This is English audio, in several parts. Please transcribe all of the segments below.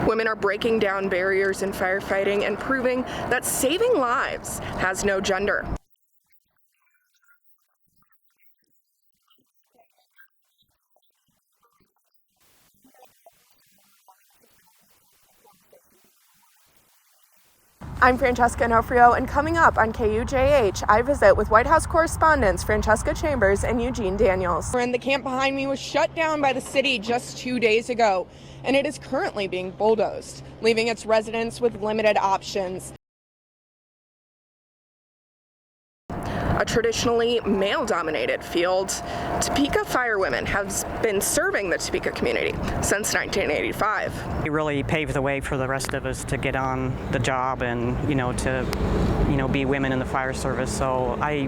Women are breaking down barriers in firefighting and proving that saving lives has no gender. I'm Francesca Onofrio, and coming up on KUJH, I visit with White House correspondents Francesca Chambers and Eugene Daniels. And the camp behind me was shut down by the city just 2 days ago, and it is currently being bulldozed, leaving its residents with limited options. A traditionally male-dominated field, Topeka firewomen have been serving the Topeka community since 1985. It really paved the way for the rest of us to get on the job and, to be women in the fire service. So I,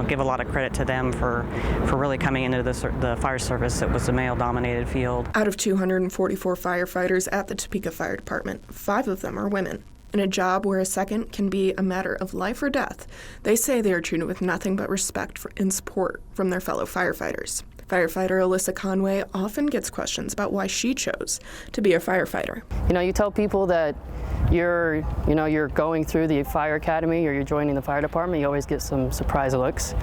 give a lot of credit to them for really coming into the fire service. It was a male-dominated field. Out of 244 firefighters at the Topeka Fire Department, 5 of them are women. In a job where a second can be a matter of life or death, they say they are treated with nothing but respect and support from their fellow firefighters. Firefighter Alyssa Conway often gets questions about why she chose to be a firefighter. You tell people that you're going through the fire academy or you're joining the fire department, you always get some surprise looks.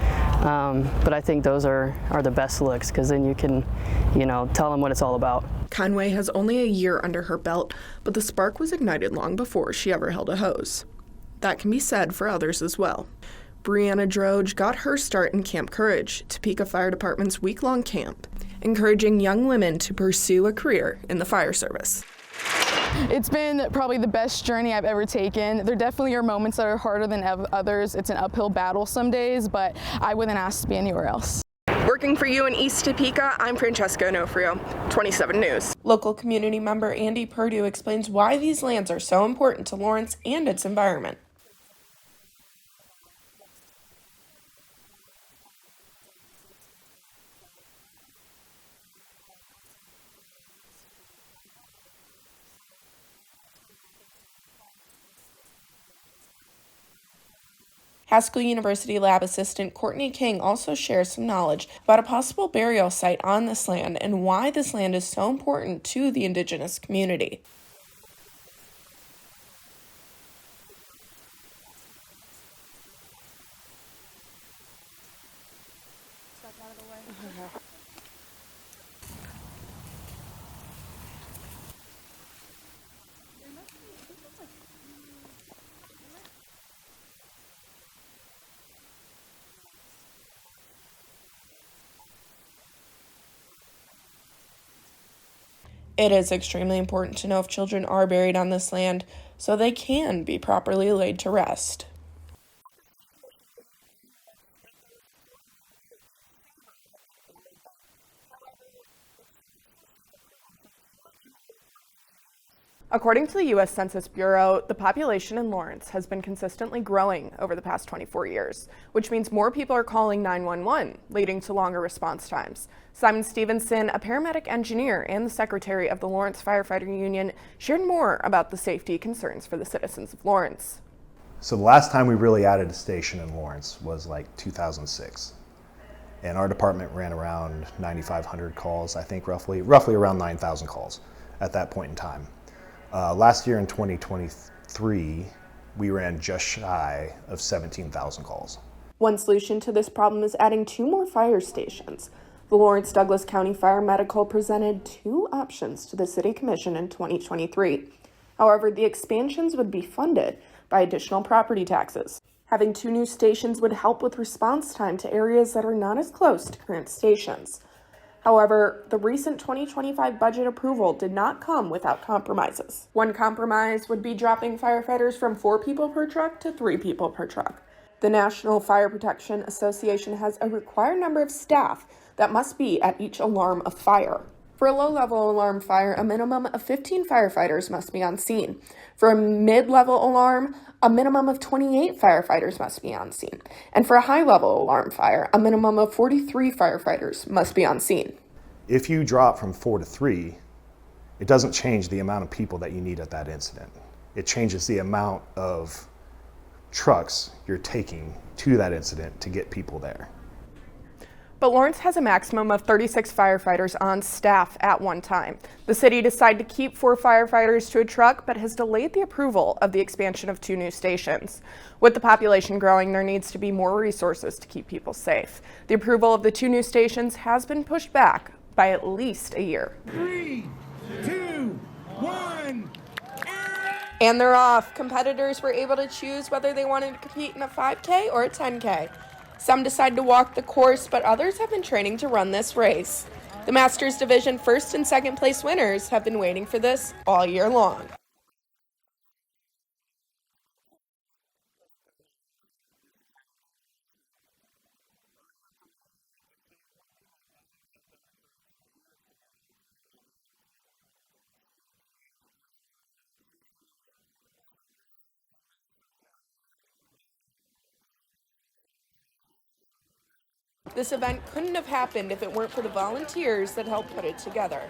But I think those are the best looks, because then you can, tell them what it's all about. Conway has only a year under her belt, but the spark was ignited long before she ever held a hose. That can be said for others as well. Brianna Droge got her start in Camp Courage, Topeka Fire Department's week-long camp, encouraging young women to pursue a career in the fire service. It's been probably the best journey I've ever taken. There definitely are moments that are harder than others. It's an uphill battle some days, but I wouldn't ask to be anywhere else. Working for you in East Topeka, I'm Francesca Onofrio, 27 News. Local community member Andy Purdue explains why these lands are so important to Lawrence and its environment. Haskell University lab assistant Courtney King also shares some knowledge about a possible burial site on this land and why this land is so important to the indigenous community. It is extremely important to know if children are buried on this land so they can be properly laid to rest. According to the U.S. Census Bureau, the population in Lawrence has been consistently growing over the past 24 years, which means more people are calling 911, leading to longer response times. Simon Stevenson, a paramedic engineer and the secretary of the Lawrence Firefighter Union, shared more about the safety concerns for the citizens of Lawrence. So the last time we really added a station in Lawrence was like 2006. And our department ran around 9,500 calls, I think roughly around 9,000 calls at that point in time. Last year in 2023, we ran just shy of 17,000 calls. One solution to this problem is adding 2 more fire stations. The Lawrence Douglas County Fire Medical presented 2 options to the City Commission in 2023. However, the expansions would be funded by additional property taxes. Having 2 new stations would help with response time to areas that are not as close to current stations. However, the recent 2025 budget approval did not come without compromises. One compromise would be dropping firefighters from 4 people per truck to 3 people per truck. The National Fire Protection Association has a required number of staff that must be at each alarm of fire. For a low-level alarm fire, a minimum of 15 firefighters must be on scene. For a mid-level alarm, a minimum of 28 firefighters must be on scene. And for a high-level alarm fire, a minimum of 43 firefighters must be on scene. If you drop from 4 to 3, it doesn't change the amount of people that you need at that incident. It changes the amount of trucks you're taking to that incident to get people there. but Lawrence has a maximum of 36 firefighters on staff at one time. The city decided to keep 4 firefighters to a truck, but has delayed the approval of the expansion of 2 new stations. With the population growing, there needs to be more resources to keep people safe. The approval of the 2 new stations has been pushed back by at least a year. 3, 2, 1. And they're off. Competitors were able to choose whether they wanted to compete in a 5K or a 10K. Some decided to walk the course, but others have been training to run this race. The Masters Division first and second place winners have been waiting for this all year long. This event couldn't have happened if it weren't for the volunteers that helped put it together.